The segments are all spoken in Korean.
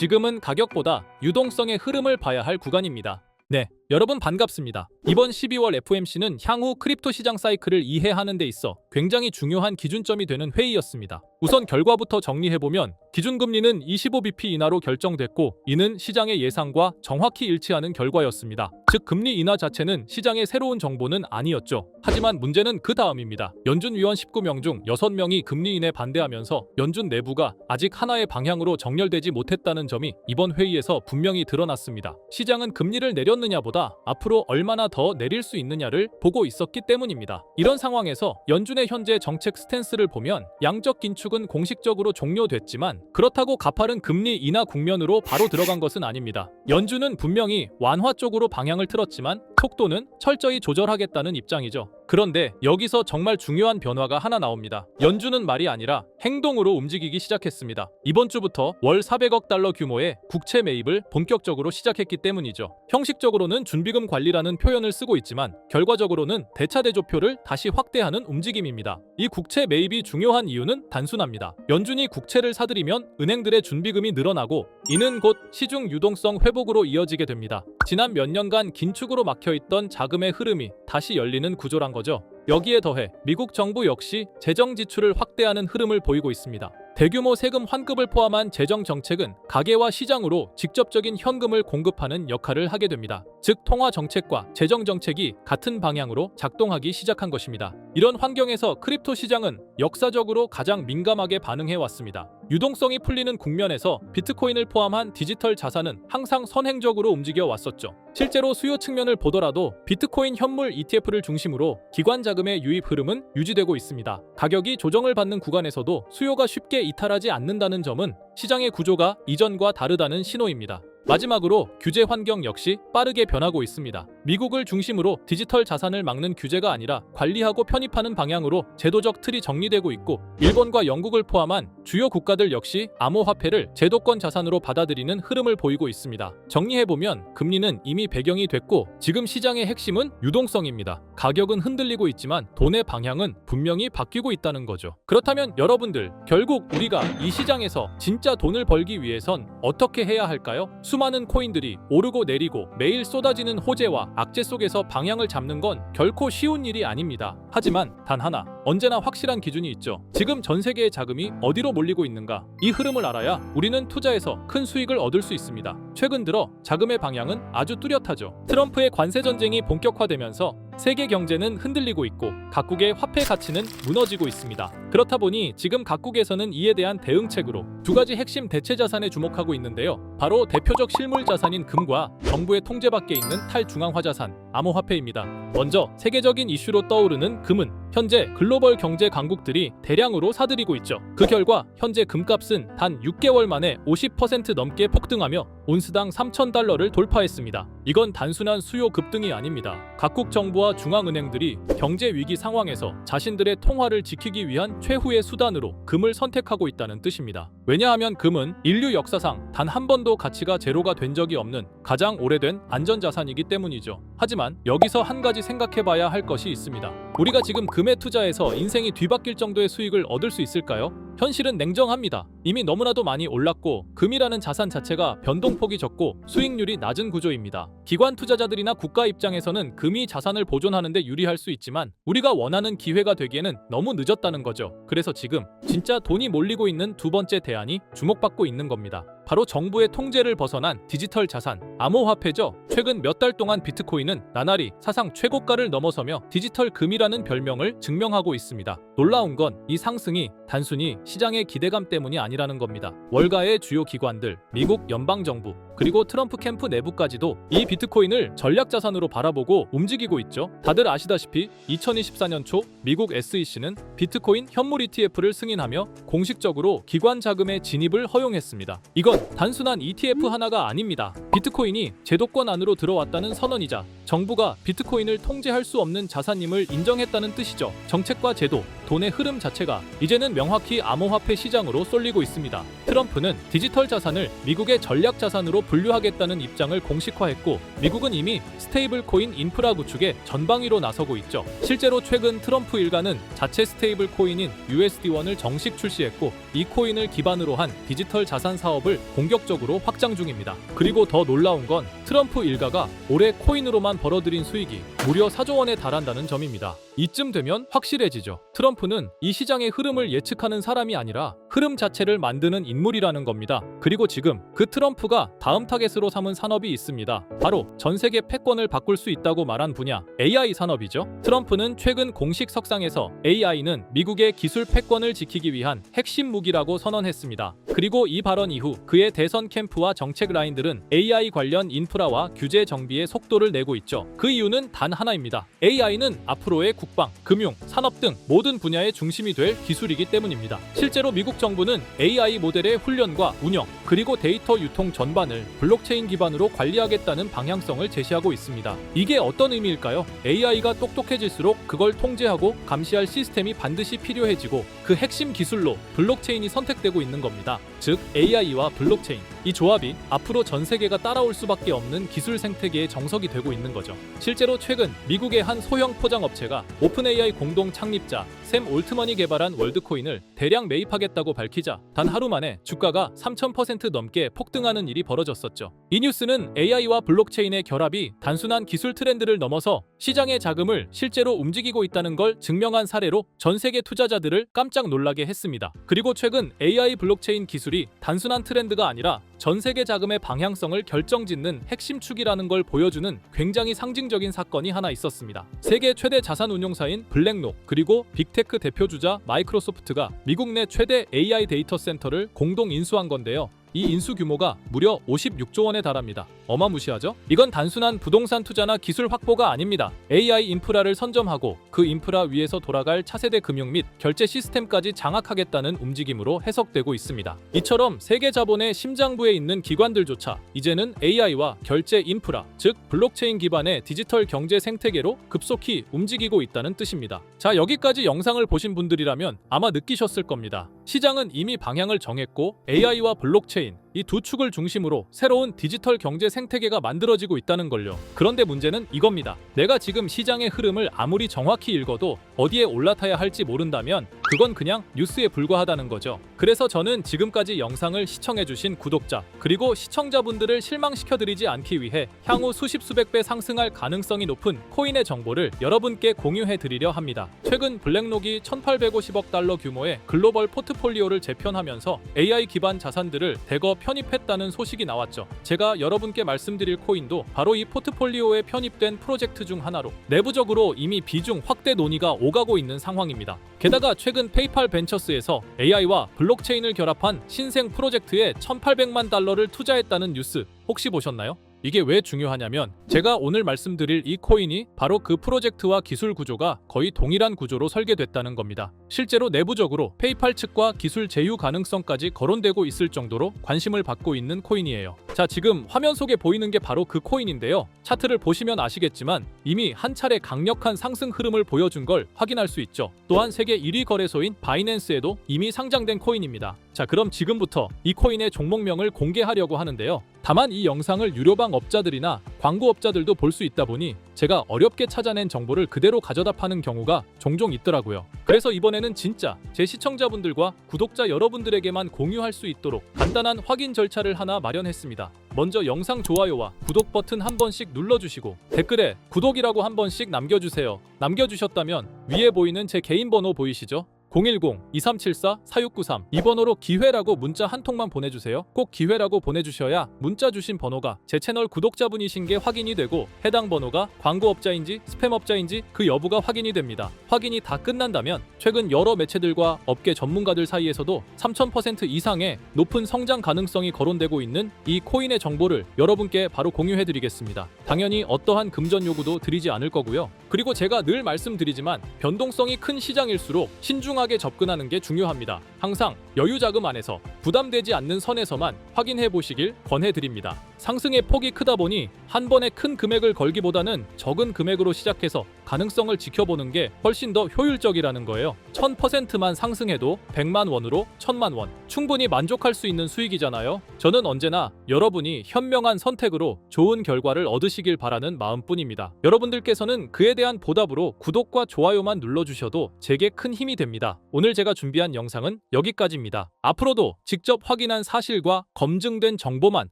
지금은 가격보다 유동성의 흐름을 봐야 할 구간입니다. 네, 여러분 반갑습니다. 이번 12월 FOMC는 향후 크립토 시장 사이클을 이해하는 데 있어 굉장히 중요한 기준점이 되는 회의였습니다. 우선 결과부터 정리해보면 기준금리는 25bp 인하로 결정됐고 이는 시장의 예상과 정확히 일치하는 결과였습니다. 즉 금리 인하 자체는 시장의 새로운 정보는 아니었죠. 하지만 문제는 그 다음입니다. 연준 위원 19명 중 6명이 금리 인하에 반대하면서 연준 내부가 아직 하나의 방향으로 정렬되지 못했다는 점이 이번 회의에서 분명히 드러났습니다. 시장은 금리를 내렸느냐보다 앞으로 얼마나 더 내릴 수 있느냐를 보고 있었기 때문입니다. 이런 상황에서 연준의 현재 정책 스탠스를 보면 양적 긴축은 공식적으로 종료됐지만 그렇다고 가파른 금리 인하 국면으로 바로 들어간 것은 아닙니다. 연준은 분명히 완화 쪽으로 방향을 틀었지만 속도는 철저히 조절하겠다는 입장이죠. 그런데 여기서 정말 중요한 변화가 하나 나옵니다. 연준은 말이 아니라 행동으로 움직이기 시작했습니다. 이번 주부터 월 400억 달러 규모의 국채 매입을 본격적으로 시작했기 때문이죠. 형식적으로는 준비금 관리라는 표현을 쓰고 있지만 결과적으로는 대차대조표를 다시 확대하는 움직임입니다. 이 국채 매입이 중요한 이유는 단순합니다. 연준이 국채를 사들이면 은행들의 준비금이 늘어나고 이는 곧 시중 유동성 회복으로 이어지게 됩니다. 지난 몇 년간 긴축으로 막혀있던 자금의 흐름이 다시 열리는 구조란 거죠. 여기에 더해 미국 정부 역시 재정 지출을 확대하는 흐름을 보이고 있습니다. 대규모 세금 환급을 포함한 재정 정책은 가계와 시장으로 직접적인 현금을 공급하는 역할을 하게 됩니다. 즉 통화 정책과 재정 정책이 같은 방향으로 작동하기 시작한 것입니다. 이런 환경에서 크립토 시장은 역사적으로 가장 민감하게 반응해 왔습니다. 유동성이 풀리는 국면에서 비트코인을 포함한 디지털 자산은 항상 선행적으로 움직여 왔었죠. 실제로 수요 측면을 보더라도 비트코인 현물 ETF를 중심으로 기관 자금의 유입 흐름은 유지되고 있습니다. 가격이 조정을 받는 구간에서도 수요가 쉽게 이탈하지 않는다는 점은 시장의 구조가 이전과 다르다는 신호입니다. 마지막으로 규제 환경 역시 빠르게 변하고 있습니다. 미국을 중심으로 디지털 자산을 막는 규제가 아니라 관리하고 편입하는 방향으로 제도적 틀이 정리되고 있고 일본과 영국을 포함한 주요 국가들 역시 암호화폐를 제도권 자산으로 받아들이는 흐름을 보이고 있습니다. 정리해보면 금리는 이미 배경이 됐고 지금 시장의 핵심은 유동성입니다. 가격은 흔들리고 있지만 돈의 방향은 분명히 바뀌고 있다는 거죠. 그렇다면 여러분들 결국 우리가 이 시장에서 진짜 돈을 벌기 위해선 어떻게 해야 할까요? 수많은 코인들이 오르고 내리고 매일 쏟아지는 호재와 악재 속에서 방향을 잡는 건 결코 쉬운 일이 아닙니다. 하지만 단 하나, 언제나 확실한 기준이 있죠. 지금 전 세계의 자금이 어디로 몰리고 있는가? 이 흐름을 알아야 우리는 투자에서 큰 수익을 얻을 수 있습니다. 최근 들어 자금의 방향은 아주 뚜렷하죠. 트럼프의 관세 전쟁이 본격화되면서 세계 경제는 흔들리고 있고 각국의 화폐 가치는 무너지고 있습니다. 그렇다 보니 지금 각국에서는 이에 대한 대응책으로 두 가지 핵심 대체 자산에 주목하고 있는데요. 바로 대표적 실물 자산인 금과 정부의 통제 밖에 있는 탈중앙화 자산, 암호화폐입니다. 먼저 세계적인 이슈로 떠오르는 금은 현재 글로벌 경제 강국들이 대량으로 사들이고 있죠. 그 결과 현재 금값은 단 6개월 만에 50% 넘게 폭등하며 온스당 3,000달러를 돌파했습니다. 이건 단순한 수요 급등이 아닙니다. 각국 정부와 중앙은행들이 경제 위기 상황에서 자신들의 통화를 지키기 위한 최후의 수단으로 금을 선택하고 있다는 뜻입니다. 왜냐하면 금은 인류 역사상 단 한 번도 가치가 제로가 된 적이 없는 가장 오래된 안전자산이기 때문이죠. 하지만 여기서 한 가지 생각해봐야 할 것이 있습니다. 우리가 지금 금에 투자해서 인생이 뒤바뀔 정도의 수익을 얻을 수 있을까요? 현실은 냉정합니다. 이미 너무나도 많이 올랐고 금이라는 자산 자체가 변동폭이 적고 수익률이 낮은 구조입니다. 기관 투자자들이나 국가 입장에서는 금이 자산을 보존하는 데 유리할 수 있지만 우리가 원하는 기회가 되기에는 너무 늦었다는 거죠. 그래서 지금 진짜 돈이 몰리고 있는 두 번째 대안이 주목받고 있는 겁니다. 바로 정부의 통제를 벗어난 디지털 자산, 암호화폐죠. 최근 몇 달 동안 비트코인은 나날이 사상 최고가를 넘어서며 디지털 금이라는 별명을 증명하고 있습니다. 놀라운 건 이 상승이 단순히 시장의 기대감 때문이 아니라는 겁니다. 월가의 주요 기관들, 미국 연방정부, 그리고 트럼프 캠프 내부까지도 이 비트코인을 전략자산으로 바라보고 움직이고 있죠. 다들 아시다시피 2024년 초 미국 SEC는 비트코인 현물 ETF를 승인하며 공식적으로 기관 자금의 진입을 허용했습니다. 이건 단순한 ETF 하나가 아닙니다. 비트코인이 제도권 안으로 들어왔다는 선언이자 정부가 비트코인을 통제할 수 없는 자산임을 인정했다는 뜻이죠. 정책과 제도, 돈의 흐름 자체가 이제는 명확히 암호화폐 시장으로 쏠리고 있습니다. 트럼프는 디지털 자산을 미국의 전략 자산으로 분류하겠다는 입장을 공식화했고, 미국은 이미 스테이블 코인 인프라 구축에 전방위로 나서고 있죠. 실제로 최근 트럼프 일가는 자체 스테이블 코인인 USD1을 정식 출시했고, 이 코인을 기반으로 한 디지털 자산 사업을 본격적으로 확장 중입니다. 그리고 더 놀라운 건 트럼프 일가가 올해 코인으로만 벌어들인 수익이 무려 4조 원에 달한다는 점입니다. 이쯤 되면 확실해지죠. 트럼프는 이 시장의 흐름을 예측하는 사람이 아니라 흐름 자체를 만드는 인물이라는 겁니다. 그리고 지금 그 트럼프가 다음 타겟으로 삼은 산업이 있습니다. 바로 전 세계 패권을 바꿀 수 있다고 말한 분야, AI 산업이죠. 트럼프는 최근 공식 석상에서 AI는 미국의 기술 패권을 지키기 위한 핵심 무기라고 선언했습니다. 그리고 이 발언 이후 그의 대선 캠프와 정책 라인들은 AI 관련 인프라와 규제 정비에 속도를 내고 있죠. 그 이유는 단 하나입니다. AI는 앞으로의 국방, 금융, 산업 등 모든 분야의 중심이 될 기술이기 때문입니다. 실제로 미국 정부는 AI 모델의 훈련과 운영, 그리고 데이터 유통 전반을 블록체인 기반으로 관리하겠다는 방향성을 제시하고 있습니다. 이게 어떤 의미일까요? AI가 똑똑해질수록 그걸 통제하고 감시할 시스템이 반드시 필요해지고, 그 핵심 기술로 블록체인이 선택되고 있는 겁니다. 즉 AI와 블록체인, 이 조합이 앞으로 전 세계가 따라올 수밖에 없는 기술 생태계의 정석이 되고 있는 거죠. 실제로 최근 미국의 한 소형 포장 업체가 오픈AI 공동 창립자 샘 올트먼이 개발한 월드코인을 대량 매입하겠다고 밝히자 단 하루 만에 주가가 3000% 넘게 폭등하는 일이 벌어졌었죠. 이 뉴스는 AI와 블록체인의 결합이 단순한 기술 트렌드를 넘어서 시장의 자금을 실제로 움직이고 있다는 걸 증명한 사례로 전 세계 투자자들을 깜짝 놀라게 했습니다. 그리고 최근 AI 블록체인 기술이 단순한 트렌드가 아니라 전 세계 자금의 방향성을 결정짓는 핵심 축이라는 걸 보여주는 굉장히 상징적인 사건이 하나 있었습니다. 세계 최대 자산 운용사인 블랙록, 그리고 빅테크 대표주자 마이크로소프트가 미국 내 최대 AI 데이터 센터를 공동 인수한 건데요. 이 인수 규모가 무려 56조 원에 달합니다. 어마무시하죠? 이건 단순한 부동산 투자나 기술 확보가 아닙니다. AI 인프라를 선점하고 그 인프라 위에서 돌아갈 차세대 금융 및 결제 시스템까지 장악하겠다는 움직임으로 해석되고 있습니다. 이처럼 세계 자본의 심장부에 있는 기관들조차 이제는 AI와 결제 인프라, 즉 블록체인 기반의 디지털 경제 생태계로 급속히 움직이고 있다는 뜻입니다. 자, 여기까지 영상을 보신 분들이라면 아마 느끼셨을 겁니다. 시장은 이미 방향을 정했고 AI와 블록체인, 이 두 축을 중심으로 새로운 디지털 경제 생태계가 만들어지고 있다는 걸요. 그런데 문제는 이겁니다. 내가 지금 시장의 흐름을 아무리 정확히 읽어도 어디에 올라타야 할지 모른다면 그건 그냥 뉴스에 불과하다는 거죠. 그래서 저는 지금까지 영상을 시청해주신 구독자, 그리고 시청자분들을 실망시켜드리지 않기 위해 향후 수십 수백 배 상승할 가능성이 높은 코인의 정보를 여러분께 공유해드리려 합니다. 최근 블랙록이 1850억 달러 규모의 글로벌 포트폴리오를 재편하면서 AI 기반 자산들을 대거 편입했다는 소식이 나왔죠. 제가 여러분께 말씀드릴 코인도 바로 이 포트폴리오에 편입된 프로젝트 중 하나로 내부적으로 이미 비중 확대 논의가 오가고 있는 상황입니다. 게다가 최근 페이팔 벤처스에서 AI와 블록체인을 결합한 신생 프로젝트에 1800만 달러를 투자했다는 뉴스 혹시 보셨나요? 이게 왜 중요하냐면 제가 오늘 말씀드릴 이 코인이 바로 그 프로젝트와 기술 구조가 거의 동일한 구조로 설계됐다는 겁니다. 실제로 내부적으로 페이팔 측과 기술 제휴 가능성까지 거론되고 있을 정도로 관심을 받고 있는 코인이에요. 자, 지금 화면 속에 보이는 게 바로 그 코인인데요. 차트를 보시면 아시겠지만 이미 한 차례 강력한 상승 흐름을 보여준 걸 확인할 수 있죠. 또한 세계 1위 거래소인 바이낸스에도 이미 상장된 코인입니다. 자, 그럼 지금부터 이 코인의 종목명을 공개하려고 하는데요. 다만 이 영상을 유료방 업자들이나 광고업자들도 볼 수 있다 보니 제가 어렵게 찾아낸 정보를 그대로 가져다 파는 경우가 종종 있더라고요. 그래서 이번에는 진짜 제 시청자분들과 구독자 여러분들에게만 공유할 수 있도록 간단한 확인 절차를 하나 마련했습니다. 먼저 영상 좋아요와 구독 버튼 한 번씩 눌러주시고 댓글에 구독이라고 한 번씩 남겨주세요. 남겨주셨다면 위에 보이는 제 개인 번호 보이시죠? 010-2374-4693 이 번호로 기회라고 문자 한 통만 보내주세요. 꼭 기회라고 보내주셔야 문자 주신 번호가 제 채널 구독자분이신 게 확인이 되고 해당 번호가 광고업자인지 스팸업자인지 그 여부가 확인이 됩니다. 확인이 다 끝난다면 최근 여러 매체들과 업계 전문가들 사이에서도 3000% 이상의 높은 성장 가능성이 거론되고 있는 이 코인의 정보를 여러분께 바로 공유해드리겠습니다. 당연히 어떠한 금전 요구도 드리지 않을 거고요. 그리고 제가 늘 말씀드리지만 변동성이 큰 시장일수록 신중하게 접근하는 게 중요합니다. 항상 여유 자금 안에서 부담되지 않는 선에서만 확인해 보시길 권해드립니다. 상승의 폭이 크다 보니 한 번에 큰 금액을 걸기보다는 적은 금액으로 시작해서 가능성을 지켜보는 게 훨씬 더 효율적이라는 거예요. 1000%만 상승해도 100만 원으로 1000만 원. 충분히 만족할 수 있는 수익이잖아요. 저는 언제나 여러분이 현명한 선택으로 좋은 결과를 얻으시길 바라는 마음뿐입니다. 여러분들께서는 그에 대한 보답으로 구독과 좋아요만 눌러주셔도 제게 큰 힘이 됩니다. 오늘 제가 준비한 영상은 여기까지입니다. 앞으로도 직접 확인한 사실과 검증된 정보만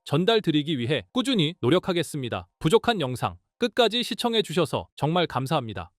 전달드리기 위해 꾸준히 노력하겠습니다. 부족한 영상 끝까지 시청해 주셔서 정말 감사합니다.